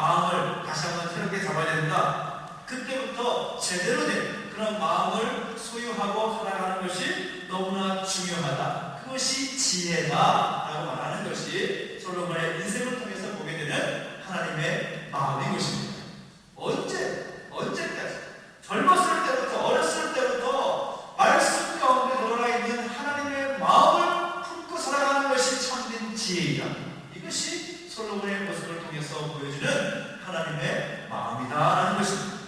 마음을 다시 한번 새롭게 잡아야 된다. 그때부터 제대로 된 그런 마음을 소유하고 살아가는 것이 너무나 중요하다. 그것이 지혜다라고 말하는 것이 솔로몬의 인생을 통해서 보게 되는 하나님의 마음인 것입니다. 언제까지? 젊었을 때부터, 어렸을 때부터 말씀 가운데 들어가 있는 하나님의 마음을 품고 살아가는 것이 참된 지혜이다. 이것이 솔로몬의 모습을 통해서 보여주는 하나님의 마음이다라는 것입니다.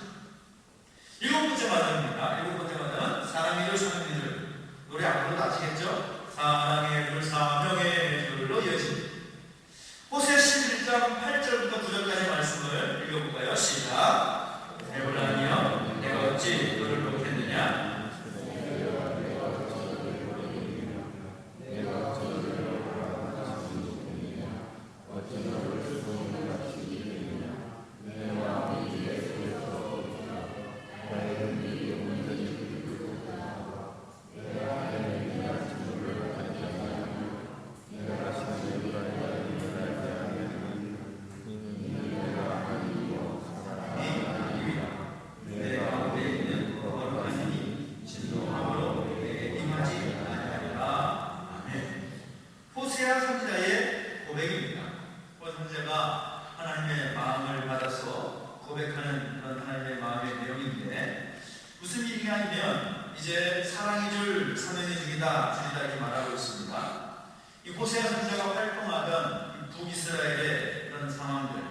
일곱 번째 마당입니다. 일곱 번째 마당은 사랑의 줄, 사랑의 줄. 노래 앞으로도 아시겠죠? 사랑의 줄, 사명의 줄로 이어집니다. 호세아 11장 8절부터 9절까지 말씀을 읽어볼까요? 시작. 에브라니여, 내가 어찌 너를 놓겠느냐? 호세아 선지자의 고백입니다. 호세아 선지자가 하나님의 마음을 받아서 고백하는 그런 하나님의 마음의 내용인데, 무슨 얘기냐면 이제 사랑이 줄 사명의 중이다, 줄이다 이렇게 말하고 있습니다. 이 호세아 선지자가 활동하던 북이스라엘의 그런 상황들,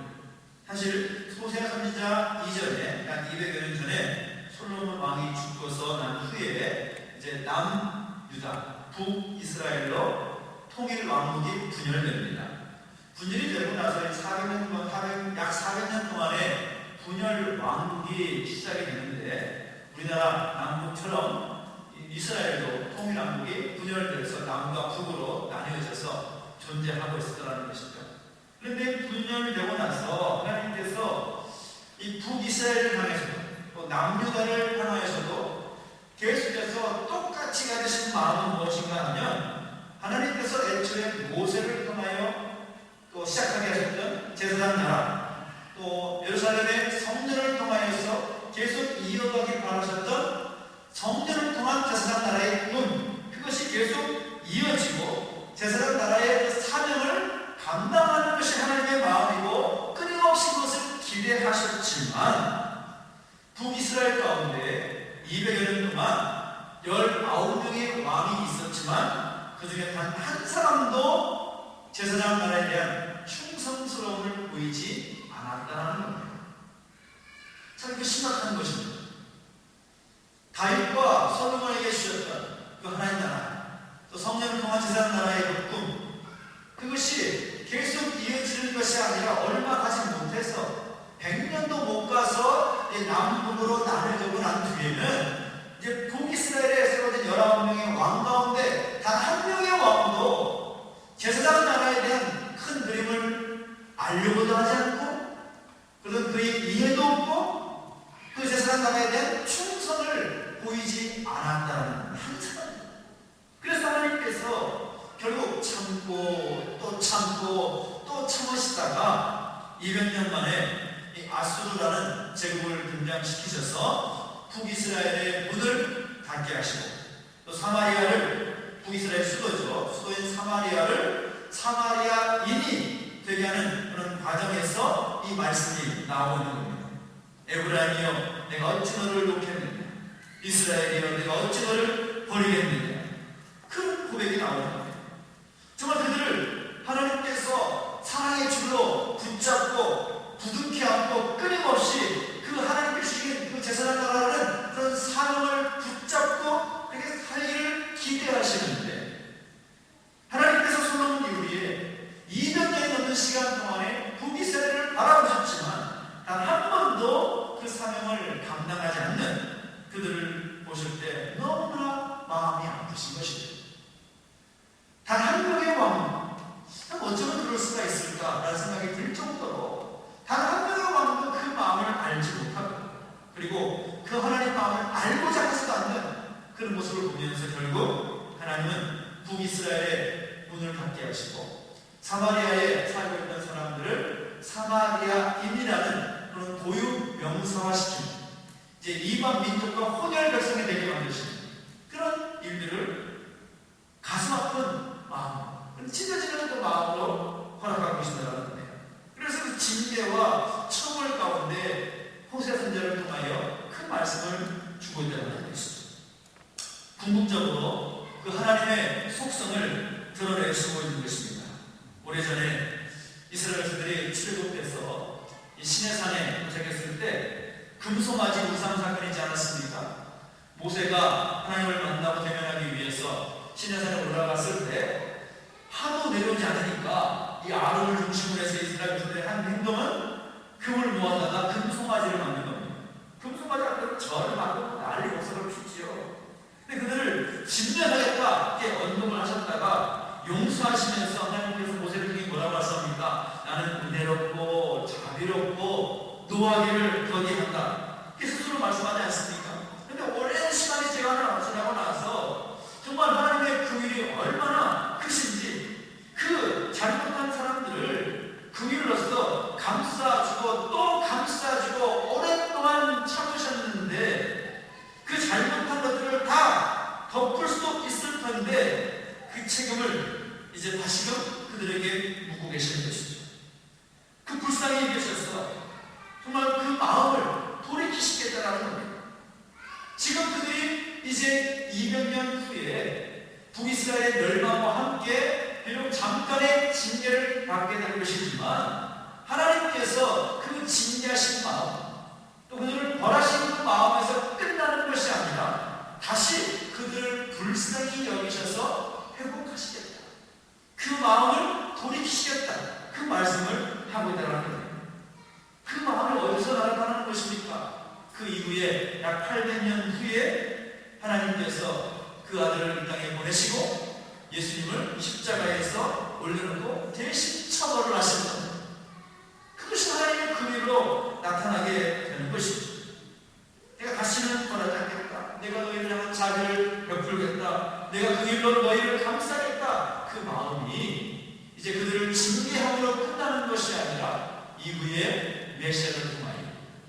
사실 호세아 선지자 이전에 약 200여 년 전에 솔로몬 왕이 죽고서 난 후에 이제 남유다, 북이스라엘로 통일 왕국이 분열됩니다. 분열이 되고 나서 약 400년 동안의 분열 왕국이 시작이 되는데, 우리나라 남북처럼 이스라엘도 통일 왕국이 분열돼서 남과 북으로 나뉘어져서 존재하고 있었다는 것이죠. 그런데 분열되고 나서 하나님께서 이 북이스라엘을 향해서도 또 남유다를 향하여서도 계속해서 똑같이 가지신 마음은 무엇인가 하면, 하나님께서 애초에 모세를 통하여 또 시작하게 하셨던 제사장 나라, 또 예루살렘의 성전을 통하여서 계속 이어가길 바라셨던 성전을 통한 제사장 나라의 꿈, 그것이 계속 이어지고 제사장 나라의 사명을 감당하는 것이 하나님의 마음이고 끊임없이 그것을 기대하셨지만, 북이스라엘 가운데 200여 년 동안 19명의 왕이 있었지만 그 중에 단 한 사람도 제사장 나라에 대한 충성스러움을 보이지 않았다는 겁니다. 참 그 심각한 것입니다. 다윗과 솔로몬에게 주셨던 그 하나님 나라, 또 성령을 통한 제사장 나라의 그 꿈, 그것이 계속 이어지는 것이 아니라 얼마 가지 못해서 100년도 못 가서 남북으로 나눠지고 난 뒤에는 이제 북이스라엘에 세워진 19명의 왕 가운데 단 한 명의 왕도 제사장 나라에 대한 큰 그림을 알려고도 하지 않고, 그런 그의 이해도 없고, 그 제사장 나라에 대한 충성을 보이지 않았다는 한 사람입니다. 그래서 하나님께서 결국 참고 또 참고 또 참으시다가 200년 만에 이 아수르라는 제국을 등장시키셔서 북이스라엘의 문을 닫게 하시고, 또 사마리아를, 북이스라엘 수도죠, 수도인 사마리아를 사마리아인이 되게 하는 그런 과정에서 이 말씀이 나오는 겁니다. 에브라임이여, 내가 어찌 너를 놓겠느냐? 이스라엘이여, 내가 어찌 너를 버리겠느냐? 그 고백이 나오는 거예요. 정말 그들을 하나님께서 사랑의 줄로 붙잡고 부둥켜 안고 끊임없이 그 하나님께 주신 그 제사장 나라는 그런 사명을 붙잡고 그렇게 살기를 기대하시는데, 하나님께서 솔로몬 이후에 200년이 넘는 시간 동안에 북이스라엘을 바라보셨지만 단 한 번도 그 사명을 감당하지 않는 그들을 보실 때 너무나 마음이 아프신 것이죠. 단 한 명의 왕, 어쩌면 그럴 수가 있을까라는 생각이 들 정도로 단 한 명의 왕도 그 마음을 알지 못하고, 그리고 그 하나님 마음을 알고자 하지도 않는 그런 모습을 보면서 결국 하나님은 북이스라엘의 문을 닫게 하시고 사마리아에 살고 있는 사람들을 사마리아인이라는 그런 고유 명사화시키는, 이제 이방 민족과 혼혈 백성이 되게 만드시는 그런 일들을 가슴 아픈 마음, 찢어지는 그 마음으로 허락하고 계신다는 거예요. 그래서 그 징계와 처벌 가운데 호세 선지자를 통하여 큰 말씀을 주고 있다는 것이죠. 궁극적으로 그 하나님의 속성을 드러내시고 있는 것입니다. 오래전에 이스라엘 백성들이 출애굽해서 이 시내산에 도착했을 때 금송아지 우상 사건이지 않았습니까? 모세가 하나님을 만나고 대면하기 위해서 시내산에 올라갔을 때 하도 내려오지 않으니까 이 아론을 중심으로 해서 이스라엘 백성들의 한 행동은 금을 모아다가 금송아지를 만든 겁니다. 금송아지 앞에서 절을 하고 난리 목소리를 피지요. 근데 그들을 진멸하겠다 이렇게 언동을 하셨다가 용서하시면서 하나님께서 모세를 통해 뭐라고 말씀합니까? 나는 은혜롭고 자비롭고 노하기를 거기한다. 이렇게 스스로 말씀하지 않습니까? 근데 오랜 시간이 지나고 나서 정말 하나님의 그 일이 얼마나 크신지 그 잘못한 사람들을 그 일로서 감싸주고 또 감싸주고 오랫동안 참으셨는데 그 잘못한 것들을 다 덮을 수 있을 텐데 그 책임을 이제 다시금 그들에게 묻고 계시는 것이죠. 그 불쌍히 여기셔서 정말 그 마음을 돌이키시겠다라는 겁니다. 지금 그들이 이제 200년 후에 북이스라엘의 멸망과 함께 비록 잠깐의 징계를 받게 될 것이지만 하나님께서 그 징계하신 마음 또 그들을 벌하신 그 마음에서 끝나는 것이 아니라 다시 그들을 불쌍히 여기셔서 회복하시겠다. 그 마음을 돌이키시겠다. 그 말씀을 하고 있다는 거예요. 그 마음이 어디서 나타나는 것입니까? 그 이후에 약 800년 후에 하나님께서 그 아들을 이 땅에 보내시고 예수님을 십자가에서 올려놓고 대신 처벌을 하신 겁니다. 그것이 하나님의 긍휼로 나타나게 되는 것입니다. 내가 다시는 벌하지 않겠다. 내가 너희를 향한 자비를 베풀겠다. 내가 그 일로 너희를 감싸겠다. 그 마음이 이제 그들을 징계함으로 끝나는 것이 아니라 이후에 메시아를 통하여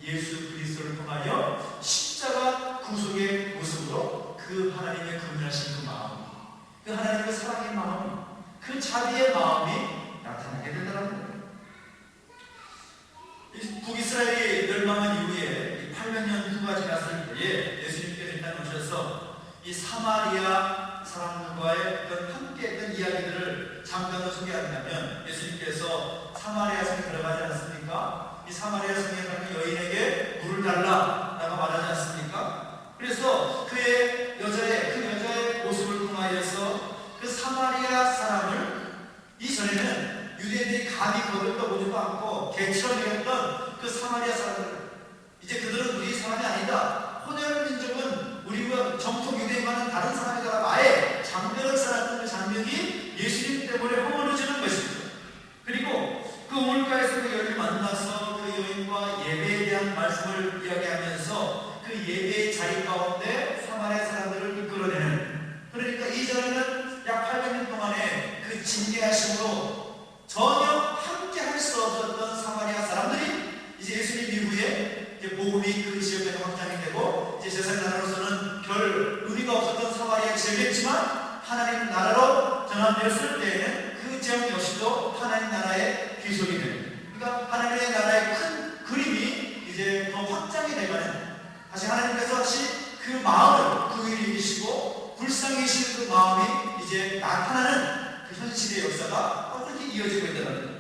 예수 그리스도를 통하여 십자가 구속의 모습으로 그 하나님의 긍휼하신 그 마음, 그 하나님의 사랑의 마음, 그 자비의 마음이 나타나게 된다는 거예요. 북이스라엘이 멸망한 이후에 800년 후가 지났을 때에 예수님께서 일단 오셔서 이 사마리아 사람들과의 어떤 함께 했던 이야기들을 잠깐 더 소개한다면 예수님께서 사마리아 성에 들어가지 않습니까? 이 사마리아 성에 가는 여인에게 물을 달라라고 말하지 않습니까? 그래서 그 여자의 모습을 통하여서 그 사마리아 사람을 이전에는 유대인들이 감히 거들떠보지도 않고 개처럼 여겼던 그 사마리아 사람들, 이제 그들은 우리 사람이 아니다. 혼혈 민족은 우리와 정통 유대인과는 다른 사람이다라고 아예 장벽을 쌓았던 그 장벽이 예수님 때문에 허물어지는 것입니다. 그리고 그 우물가에서 그 여인을 만나서 그 여인과 예배에 대한 말씀을 이야기하면서 그 예배의 자리 가운데 사마리아 사람들을 이끌어내는, 그러니까 이전에는 약 800년 동안의 그 징계하심으로 전혀 함께 할 수 없었던 사마리아 사람들이 이제 예수님 이후에 이제 복음이 그 지역에 확장이 되고 이제 세상 나라로서는 별 의미가 없었던 사마리아 지역이었지만 하나님 나라로 전환되었을 때에는 그 지역 역시도 하나님 나라의 귀속이 됩니다. 그러니까 하나님의 나라의 큰 그림이 이제 더 확장이 되가는, 다시 하나님께서 다시 그 마음을 그 위에 계시고 불쌍해지는 그 마음이 이제 나타나는 그 현실의 역사가 어떻게 이어지고 있다는 거예요.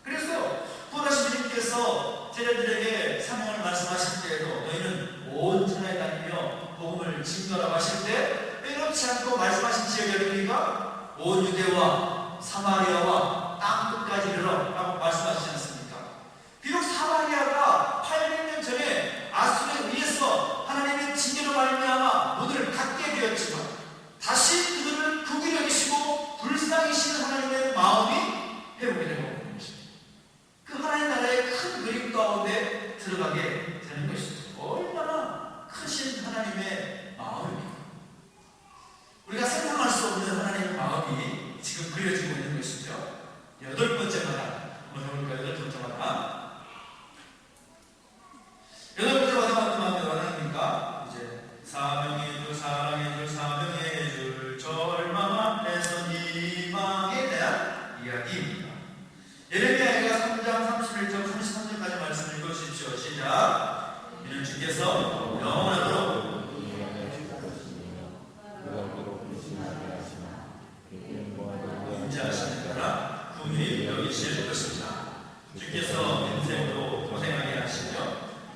그래서 또다시 주님께서 제자들에게 사명을 말씀하실 때에도 너희는 온 천하에 다니며 복음을 증거라고 하실 때 빼놓지 않고 말씀하신 지역이 어디입니까? 온 유대와 사마리아와 땅 끝까지 이르러라고 말씀하시지 않습니까? 비록 사마리아가 800년 전에 아수르에 의해서 하나님의 징계로 말미암아 문을 닫게 되었지만 다시 그들을 긍휼히 여기시고 불쌍히시는 하나님의 마음이 회복이 되고 있는 것입니다. 그 하나님 나라의 큰 그림 가운데 들어가게 되는 것이죠. 얼마나 크신 하나님의 마음입니까? 우리가 생각할 수 없는 하나님의 마음이 지금 그려지고 있는 것이죠. 8번째 마다 한번 해볼까요?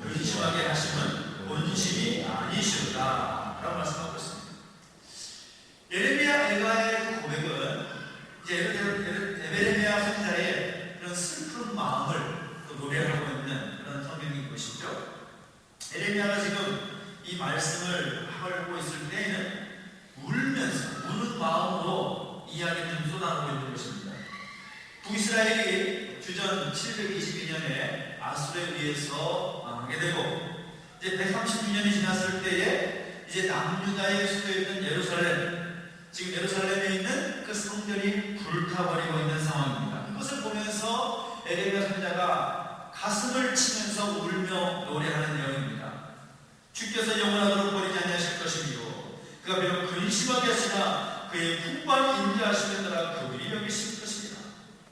근심하게 하심은 본심이 아니시로다 라고 말씀하고 있습니다. 예레미야 애가의 고백은 이제 에베레미야 선지자의 그런 슬픈 마음을 또 노래하고 있는 그런 성경인 것이죠. 에레미야가 지금 이 말씀을 하고 있을 때에는 울면서 우는 마음으로 이야기를 쏟아내고 있는 것입니다. 북이스라엘이 주전 722년에 아수르에 의해서 망하게 되고 이제 136년이 지났을 때에 이제 남유다의 수도였던 예루살렘, 지금 예루살렘에 있는 그 성전이 불타버리고 있는 상황입니다. 그것을 보면서 에레미야 선지자가 가슴을 치면서 울며 노래하는 내용입니다. 주께서 영원하도록 버리지 아니하실 것이며 그가 비록 근심하게 하시나 그의 풍부한 인자하심에 따라 그들이 여기실 것입니다.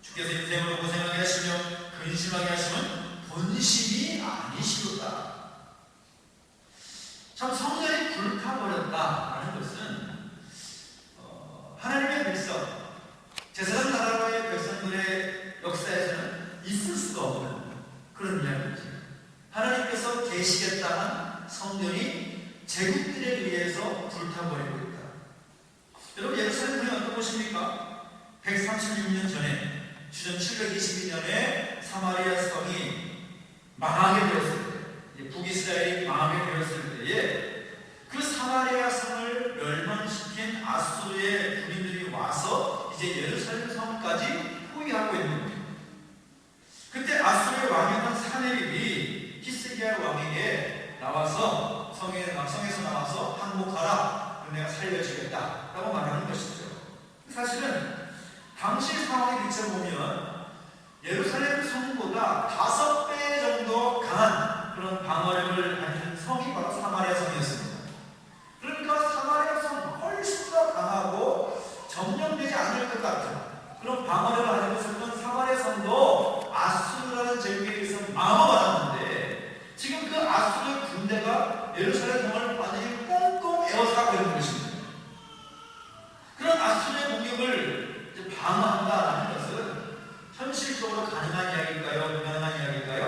주께서 인생으로 고생하게 하시며 근심하게 하시면 본심이 아니시로다. 참 성전이 불타버렸다라는 것은 하나님의 백성, 제사장 나라의 백성들의 역사에서는 있을 수가 없는 그런 이야기죠. 하나님께서 계시겠다는 성전이 제국들에 의해서 불타버리고 있다. 여러분, 예루살렘이 어떤 곳입니까? 136년 전에 주전 722년에 사마리아 성이 망하게 되었을 때, 북이스라엘이 망하게 되었을 때에 그 사마리아 성을 멸망시킨 아수르의 군인들이 와서 이제 예루살렘 성까지 포위하고 있는 거예요. 그때 아수르의 왕이었던 사네립이 히스기야 왕에게 나와서 성에서 나와서 항복하라, 그럼 내가 살려주겠다 라고 말하는 것이죠. 사실은 당시 상황에 비춰보면 예루살렘 성보다 5배 정도 강한 그런 방어력을 가진 성이 바로 사마리아 성이었습니다. 그러니까 사마리아 성 훨씬 더 강하고 점령되지 않을 것 같은 그런 방어력을 가지고 있었던 사마리아 성도 아수르라는 제국에 의해서 망하고 지금 그 아수르 군대가 예루살렘 성을 완전히 꽁꽁 에워싸고 있는 것입니다. 그런 아수르의 공격을 방어한다는 것은 현실적으로 가능한 이야기일까요? 불가능한 이야기일까요?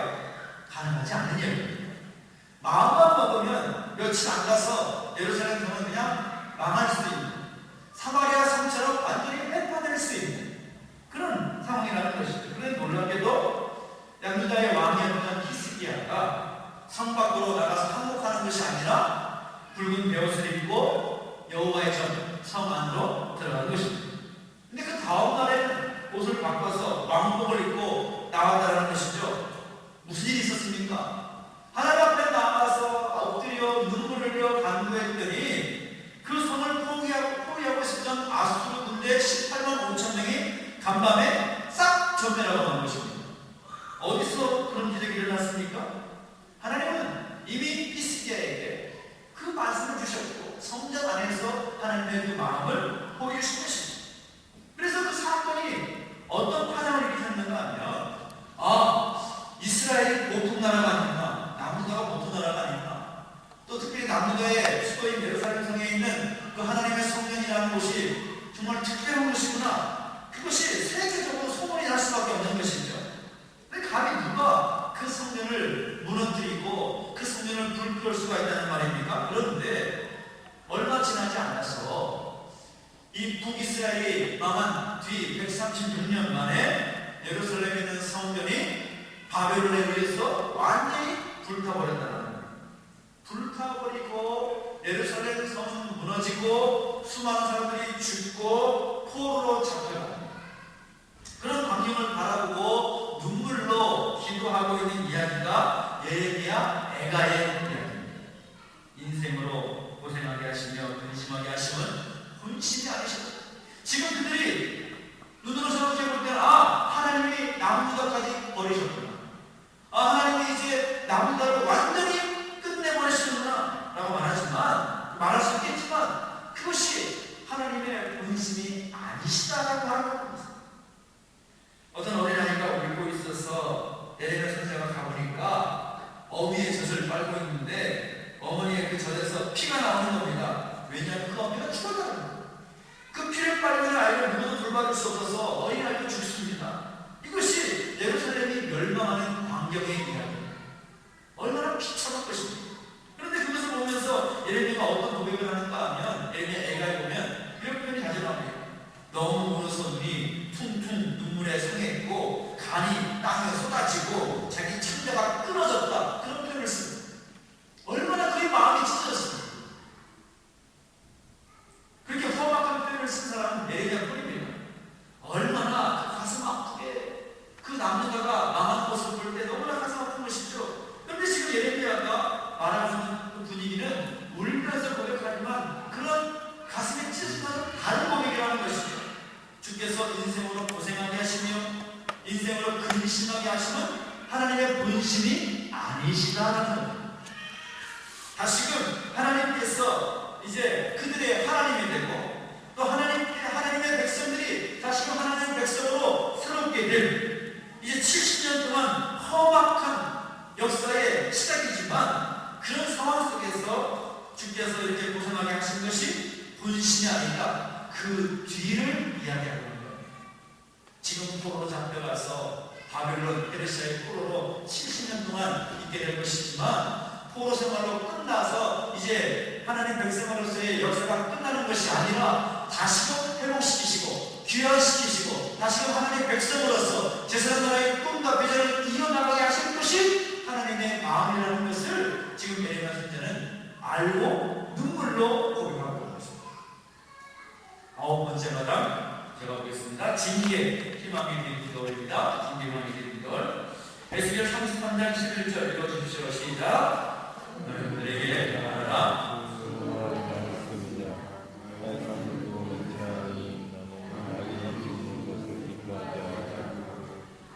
가능하지 않는 이야기입니다. 마음만 먹으면 며칠 안 가서 예루살렘 성은 그냥 망할 수 있는, 사마리아 성처럼 완전히 회파될 수 있는 그런 상황이라는 것이죠. 그런데 놀랍게도 남유다의 왕이었던 히스기야가 성 밖으로 나가서 항복하는 것이 아니라 붉은 베옷을 입고 여호와의 전 성 안으로 들어가는 것입니다. 근데 그 다음 날에는 옷을 바꿔서 왕복을 입고 나왔다는 것이죠. 무슨 일이 있었습니까? 하나님 앞에 나가서 엎드려 눈물을 흘려 간구했더니 그 성을 포위하고 있었던 아수르 군대 18만 5천 명이 간밤에 싹 전멸하고 만 것입니다. 어디서 그런 기적이 일어났습니까? 하나님은 이미 히스기야에게 그 말씀을 주셨고 성전 안에서 하나님의 그 마음을 보여주신 것입니다. 그래서 그 사건이 어떤 파장을 일으켰는가 하면 이스라엘이 보통 나라가 아니구나, 남유다가 보통 나라가 아니구나, 또 특별히 남유다의 수도인 예루살렘 성에 있는 그 하나님의 성전이라는 곳이 정말 특별한 곳이구나, 그것이 세계적으로 소문이 날 수밖에 없는 것이죠. 근데 감히 누가 그 성전을 무너뜨리고 그 성전을 불태울 수가 있다는 말입니까? 그런데 얼마 지나지 않아서 이 북이스라엘이 망한 뒤 136년 만에 예루살렘에 있는 성전이 바벨론에 의해서 완전히 불타버렸다는 거예요. 불타버리고 예루살렘 성은 무너지고 수많은 사람들이 죽고 포로로 잡혀가는 그런 광경을 바라보고 눈물로 기도하고 있는 이야기가 예레미야 애가의 이야기입니다. 인생으로 고생하게 하시며 근심하게 하시면 본심이 아니셨다. 지금 그들이 눈으로 생각해 볼 때는 하나님이 남유다까지 버리셨구나, 하나님이 이제 남유다를 완전히 끝내버리시는구나 라고 말할 수 있겠지만 그것이 하나님의 본심이 아니시다라고 하는 겁니다. 어떤 어린아이가 울고 있어서 예레미야 선지자가 가보니까 어미의 젖을 빨고 있는데 어머니의 그 젖에서 피가 나오는 겁니다. 왜냐하면 그 어미가 죽었다는 거예요. 그 피를 빨면 아이를 누구도 돌봐줄 수 없어서 어린아이도 죽습니다. 이것이 예루살렘이 멸망하는 광경의 이야기입니다. 얼마나 본심이 아니시다라는 겁니다. 다시금 하나님께서 이제 그들의 하나님이 되고 또 하나님의 백성들이 다시금 하나님의 백성으로 새롭게 될 이제 70년 동안 험악한 역사의 시작이지만 그런 상황 속에서 주께서 이렇게 고생하게 하신 것이 본심이 아니라 그 뒤를 이야기하고 있는 거예요. 지금 포로로 잡혀가서 바벨론 페르시아의 포로로 70년 동안 있게 될 것이지만 포로 생활로 끝나서 이제 하나님 백성으로서의 역사가 끝나는 것이 아니라 다시금 회복시키시고 귀환시키시고 다시금 하나님 백성으로서 제사장 나라의 꿈과 비전을 이어나가게 하실 것이 하나님의 마음이라는 것을 지금 예레미야 선지자는 알고 눈물로 고백하고 있는 것입니다. 9번째 마당 제가 보겠습니다. 징계 희망이 드린 기도입니다. 징계 희망이 드린 기도. 에스겔 33장 11절 읽어주십시오. 시작. 너희들에게 말하라.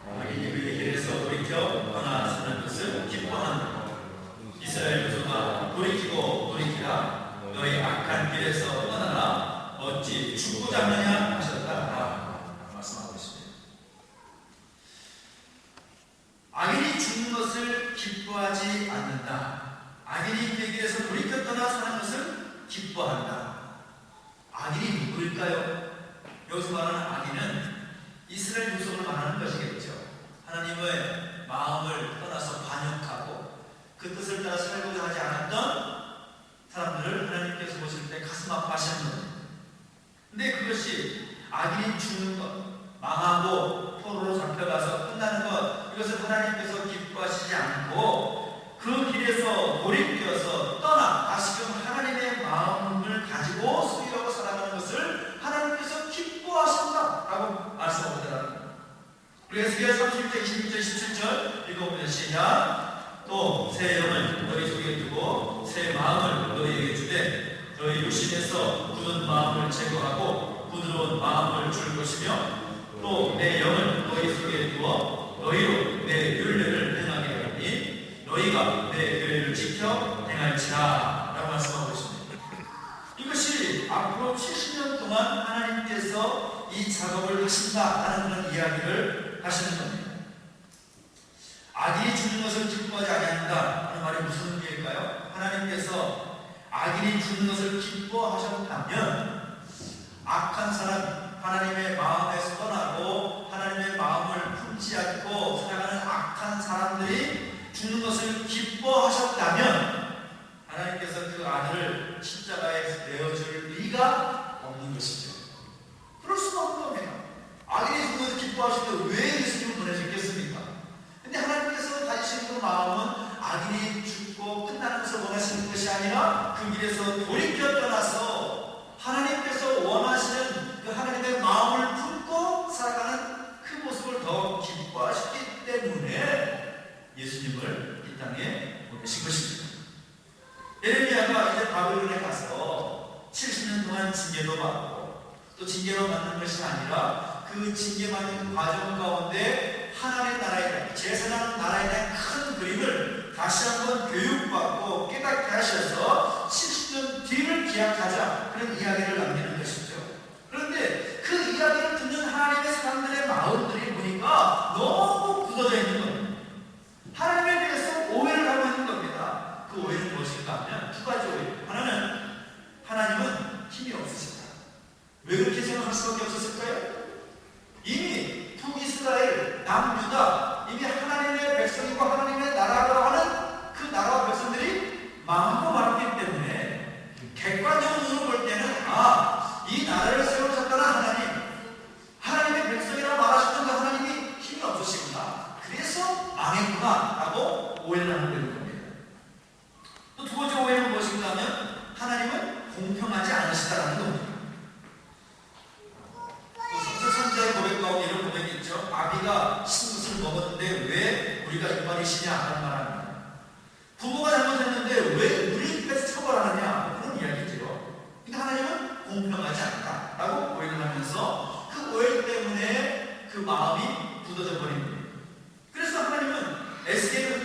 악인이 그의 길에서 돌이켜 떠나 사는 것을 기뻐한다. 이스라엘 자손아 돌이키라. 너희 악한 길에서 떠나라. 어찌 죽고자 하느냐 하셨다. 말씀하고 있습니다. 악인이 죽는 것을 기뻐하지 않는다. 악인이 그의 길에서 돌이켜 떠나 사는 것을 기뻐한다. 악인이 누구일까요? 여기서 말하는 악인은 이스라엘 족속을 말하는 것이겠죠. 하나님의 마음을 떠나서 반역하고 그 뜻을 따라 살고자 하지 않았던 사람들을 하나님께서 보실 때 가슴 아파하셨는 겁니다. 근데 그것이 악인이 죽는 것, 망하고 포로로 잡혀가서 끝나는 것, 이것을 하나님께서 기뻐하시지 않고 그 길에서 돌이켜서 떠나 다시금 하나님의 마음을 가지고 수일하고 살아가는 것을 하나님께서 기뻐하신다라고 말씀하고 있다는 그래서 에스겔 31장 22절 27절 읽어보면 시작. 또 새 영을 너희 속에 두고 새 마음을 너희에게 주되 너희 육신에서 굳은 마음을 제거하고 부드러운 마음을 줄 것이며 또 내 영을 너희 속에 두어 너희로 내 율례를 행하게 하니 너희가 내 규례를 지켜 행할지라 라고 말씀하고 있습니다. 이것이 앞으로 70년 동안 하나님께서 이 작업을 하신다라는 그런 이야기를 하시는 겁니다. 악인이 죽는 것을 기뻐하지 아니한다 하는 말이 무슨 의미일까요? 하나님께서 악인이 죽는 것을 기뻐하셨다면 악한 사람, 하나님의 마음에서 떠나고 하나님의 마음을 품지 않고 살아가는 악한 사람들이 죽는 것을 기뻐하셨다면 하나님께서 그 아들을 십자가에 내어줄 리가 없는 것이죠. 그럴 수가 없는 겁니다. 악인이 죽는 것을 기뻐하시는데 왜 예수님을 보내셨겠습니까? 근데 하나님께서 가지신 그 마음은 악인이 죽고 끝나는 것을 원하시는 것이 아니라 그 길에서 돌이켜 떠나서 하나님께서 원하시는 그 하나님의 마음을 품고 살아가는 그 모습을 더 기뻐하시기 때문에 예수님을 이 땅에 보내신 것입니다. 예레미야가 이제 바벨론에 가서 70년 동안 징계도 받고 또 징계로 받는 것이 아니라 그 징계받는 과정 가운데 하나님의 나라에 대한 제사장 나라에 대한 큰 그림을 다시 한번 교육받고 깨닫게 하셔서 70년 뒤를 기약하자 그런 이야기를 남기는 것이죠. 그런데 그 이야기를 듣는 하나님의 사람들의 마음들이 보니까 너무 굳어져 있는 겁니다. 하나님에 대해서 오해를 하고 있는 겁니다. 그 오해는 무엇일까 하면 두 가지 오해. 하나는 하나님은 힘이 없으시다. 왜 그렇게 생각할 수밖에 없었을까요? 이미 북이스라엘, 남유다 이미 하나님의 백성이고 하나님의 나라라고 하는 그 나라와 백성들이 망하고 말았기 때문에 객관적으로 볼 때는 이 나라를 세우셨다는 하나님, 하나님의 백성이라고 말하시는 그 하나님이 힘이 없으시구나, 그래서 망했구나 라고 오해를 하는 겁니다. 또 두 번째 오해는 무엇인가 하면 하나님은 공평하지 않으시다라는 겁니다. 선지자의 고백 가운데 이런 고백이 있죠. 아비가 신것을 먹었는데 왜 우리가 이빨이시냐 하는 말합니다. 부모가 잘못했는데 왜 우리 입에서 처벌하느냐 그런 이야기죠. 근데 하나님은 공평하지 않다라고 오해를 하면서 그 오해 때문에 그 마음이 굳어져 버린 거예요. 그래서 하나님은 에스겔을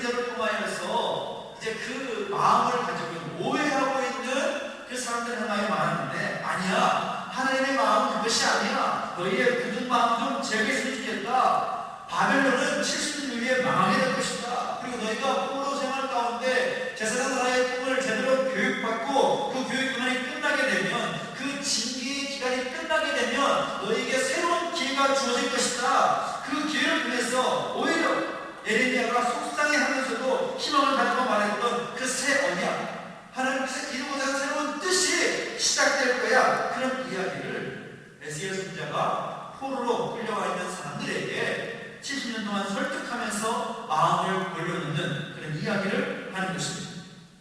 이제 그 마음을 가지고 있는, 오해하고 있는 그 사람들 하나에 말하는데, 아니야, 하나님의 마음은 그것이 아니야. 너희의 굳은 마음 좀 제거했으면 좋겠다. 바벨론은 70년 후에 망하게 될 것이다. 그리고 너희가 포로 생활 가운데 제사장 나라의 꿈을 제대로 교육받고 그 교육 기간이 끝나게 되면, 그 징계의 기간이 끝나게 되면 너희에게 새로운 기회가 주어질 것이다. 그 기회를 통해서 오히려 예레미야가 속상해하면서도 희망을 가지고 말했던 그 새 언약, 하나님께서 이루고자 새로운 뜻이 시작될 거야. 그런 이야기를 에스겔 선지자가 포로로 끌려와 있는 사람들에게 70년 동안 설득하면서 마음을 돌려놓는 그런 이야기를 하는 것입니다.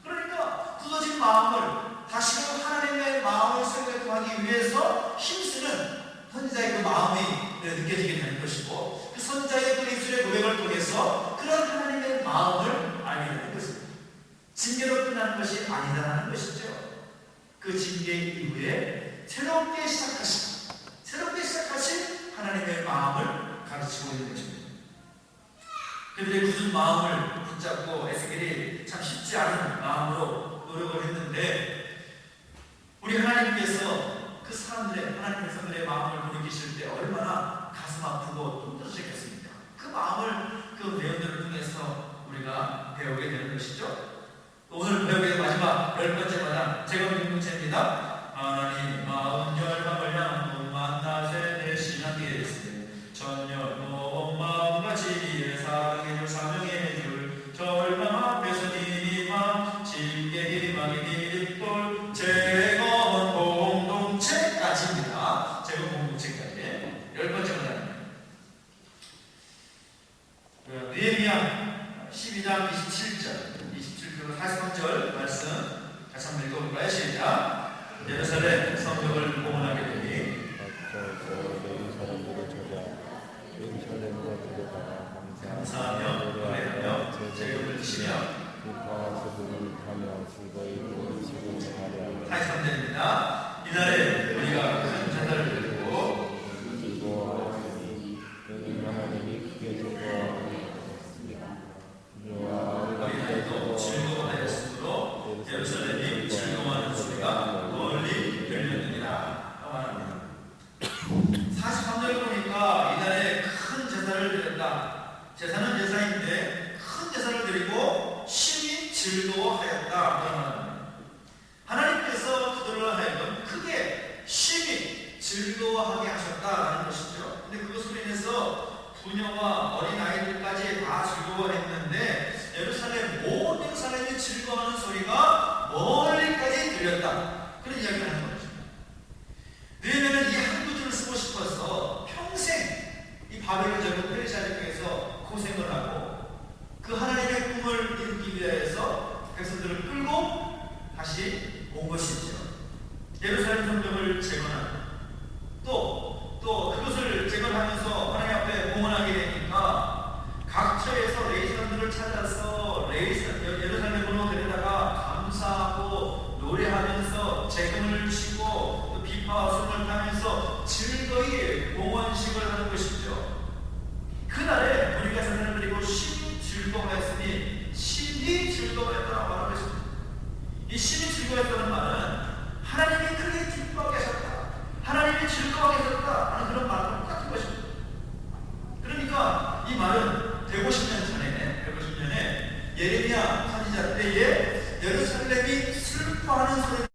그러니까 굳어진 마음을 다시금 하나님의 마음을 생각하기 위해서 힘쓰는 선지자의 그 마음이 느껴지게 되는 것이고, 그 선지자의 그 입술의 고백을 통해서 그런 하나님의 마음을 알게 되는 것입니다. 징계로 끝나는 것이 아니다라는 것이죠. 그 징계 이후에 새롭게 시작하신 하나님의 마음을 가르치고 있는 것입니다. 그들의 굳은 마음을 붙잡고 에스겔이 참 쉽지 않은 마음으로 노력을 했는데, 우리 하나님께서 그 사람들의, 하나님의 사람들의 마음을 돌이키실 때 얼마나 가슴 아프고 힘들으셨겠습니까? 그 마음을, 그 내용들을 통해서 우리가 배우게 되는 것이죠. 오늘 배우게 된 마지막 10번째 마당, 제가 공동체입니다. 하나님 마음 열망을 향한 만나세 내 신앙의 세 전혀 온 마음과 지혜를 사랑해줄 사명해줄 절망 앞에서 니마 징계 희망의 기립돌 재건 공동체까지입니다. 재건 공동체까지 10번째 마당. 느헤미야 12장 27절 43절 말씀 같이 한번 읽어볼까요? 시작. 예루살렘 성벽을 봉헌하게 되니 감사하며 노래하며 제금을 치며 43절입니다. 이날에 우리가 큰 자살을 드리고 어린아이도 즐거워하였으므로 예루살렘이 즐거워하는 소리가 멀리 들렸느니라. 43절 보니까 이날에 큰 제사를 드렸다. 제사는 제사인데 큰 제사를 드리고 심히 즐거워하였다. 하나님께서 그들을 하여금 크게 심히 즐거워하게 하셨다라는 것이죠. 근데 그것으로 인해서 부녀와 어린아이들까지 다 즐거워했는데 모든 사람이 즐거워하는 소리가 멀리까지 들렸다. 그런 이야기를 하는 거죠. 느헤미야는 이 한 구절을 쓰고 싶어서 평생 이 바벨론 제국 페르시아를 통해서 고생을 하고 그 하나님의 꿈을 이루기 위해서 백성들을 끌고 다시 온 것이죠. 예루살렘 성벽을 재건하고 또 그것을 재건하면서 하나님 앞에 봉헌하게 되니까 각처에서 레위 사람들을 찾아서 예루살렘으로 데려다가 감사하고 노래하면서 재금을 치고 또 비파와 손을 타면서 즐거이 봉헌식을 하는 것이죠. 그날에 우리가 사람을 드리고 심히 즐거워했으니 심히 즐거워했다고 말하고 있습니다. 이 심히 즐거워했다는 말은 하나님이 크게 기뻐하게 하셨다, 하나님이 즐거워하게 하셨다 하는 그런 말과 똑같은 것입니다. 그러니까 이 말은 150년 전에 예레미야 선지자 때에 예루살렘이 슬퍼하는 소리